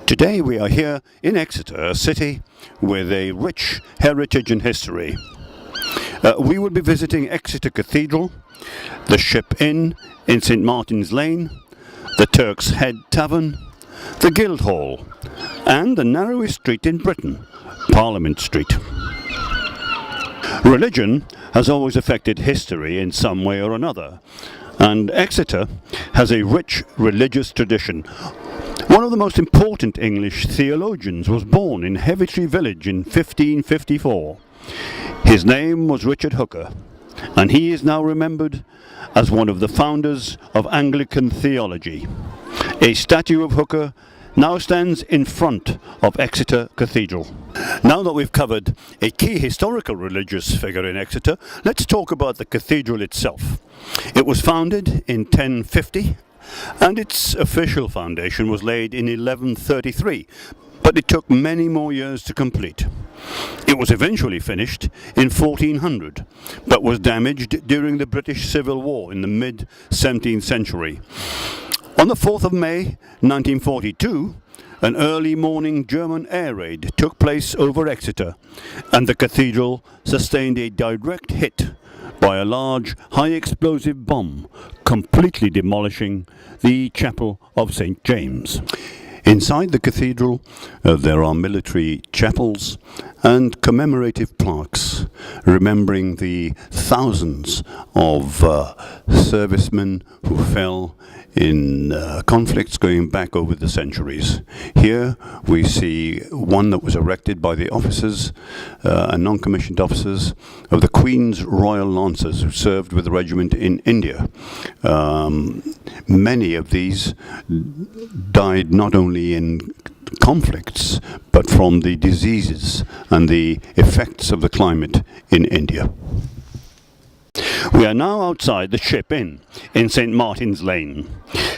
Today we are here in Exeter, a city with a rich heritage and history. We will be visiting Exeter Cathedral, the Ship Inn in St Martin's Lane, the Turk's Head Tavern, the Guildhall, and the narrowest street in Britain, Parliament Street. Religion has always affected history in some way or another, and Exeter has a rich religious tradition. One of the most important English theologians was born in Heavitree Village in 1554. His name was Richard Hooker, and he is now remembered as one of the founders of Anglican theology. A statue of Hooker now stands in front of Exeter Cathedral. Now that we've covered a key historical religious figure in Exeter, let's talk about the cathedral itself. It was founded in 1050, and its official foundation was laid in 1133, but it took many more years to complete. It was eventually finished in 1400, but was damaged during the British Civil War in the mid-17th century. On the 4th of May 1942, an early morning German air raid took place over Exeter, and the cathedral sustained a direct hit by a large high-explosive bomb, completely demolishing the chapel of St. James. Inside the cathedral, there are military chapels and commemorative plaques remembering the thousands of servicemen who fell in conflicts going back over the centuries. Here we see one that was erected by the officers and non-commissioned officers of the Queen's Royal Lancers who served with the regiment in India. Many of these died not only in conflicts but from the diseases and the effects of the climate in India. We are now outside the Ship Inn in St Martin's Lane.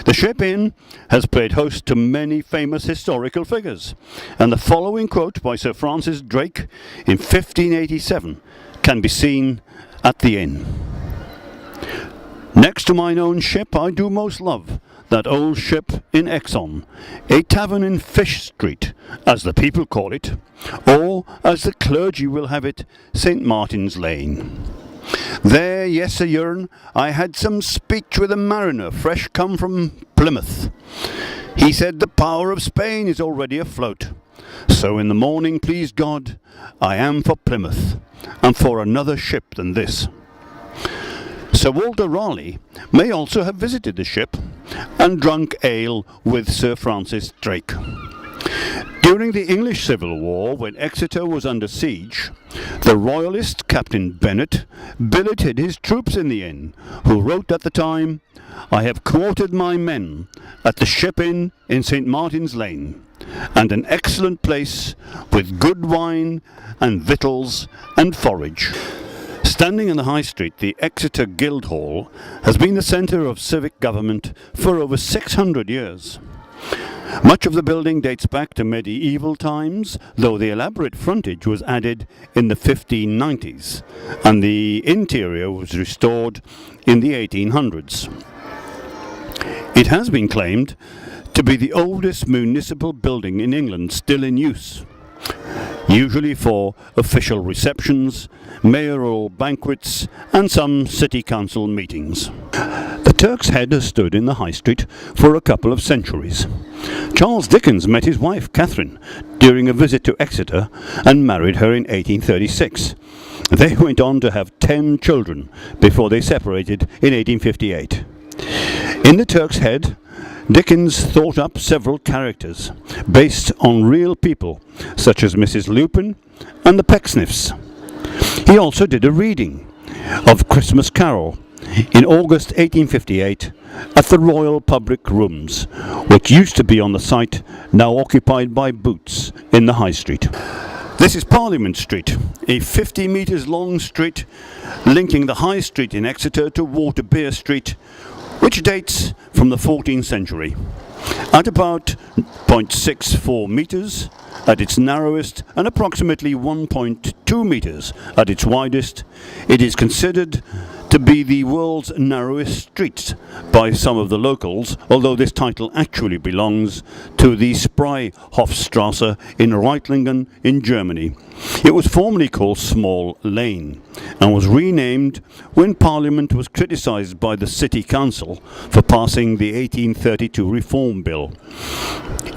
The Ship Inn has played host to many famous historical figures, and the following quote by Sir Francis Drake in 1587 can be seen at the inn. "Next to mine own ship I do most love that old ship in Exon, a tavern in Fish Street, as the people call it, or as the clergy will have it, St Martin's Lane. There, yesteryearn, I had some speech with a mariner fresh come from Plymouth. He said the power of Spain is already afloat. So in the morning, please God, I am for Plymouth, and for another ship than this." Sir Walter Raleigh may also have visited the ship and drunk ale with Sir Francis Drake. During the English Civil War, when Exeter was under siege, the royalist Captain Bennet billeted his troops in the inn, who wrote at the time, "I have quartered my men at the Ship Inn in St Martin's Lane, and an excellent place with good wine and victuals and forage." Standing in the High Street, the Exeter Guildhall has been the centre of civic government for over 600 years. Much of the building dates back to medieval times, though the elaborate frontage was added in the 1590s, and the interior was restored in the 1800s. It has been claimed to be the oldest municipal building in England still in use, usually for official receptions, mayoral banquets, and some city council meetings. The Turk's Head has stood in the High Street for a couple of centuries. Charles Dickens met his wife Catherine during a visit to Exeter and married her in 1836. They went on to have 10 children before they separated in 1858. In the Turk's Head, Dickens thought up several characters based on real people, such as Mrs. Lupin and the Pecksniffs. He also did a reading of Christmas Carol in August 1858 at the Royal Public Rooms, which used to be on the site now occupied by Boots in the High Street. This is Parliament Street, a 50 metres long street linking the High Street in Exeter to Waterbeer Street, which dates from the 14th century. At about 0.64 metres at its narrowest and approximately 1.2 metres at its widest, it is considered to be the world's narrowest street by some of the locals, although this title actually belongs to the Spreihofstrasse in Reutlingen in Germany. It was formerly called Small Lane and was renamed when Parliament was criticised by the City Council for passing the 1832 Reform Bill.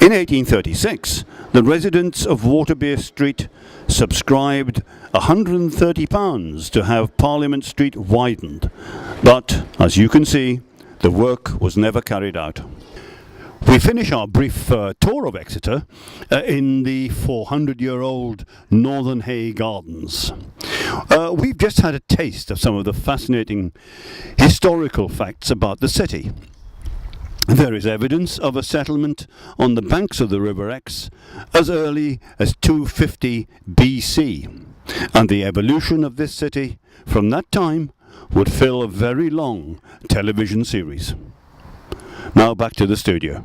In 1836, the residents of Waterbury Street subscribed £130 to have Parliament Street widened, but as you can see, the work was never carried out. We finish our brief tour of Exeter in the 400-year-old Northern Hay Gardens. We've just had a taste of some of the fascinating historical facts about the city. There is evidence of a settlement on the banks of the River Exe as early as 250 BC, and the evolution of this city from that time would fill a very long television series. Now back to the studio.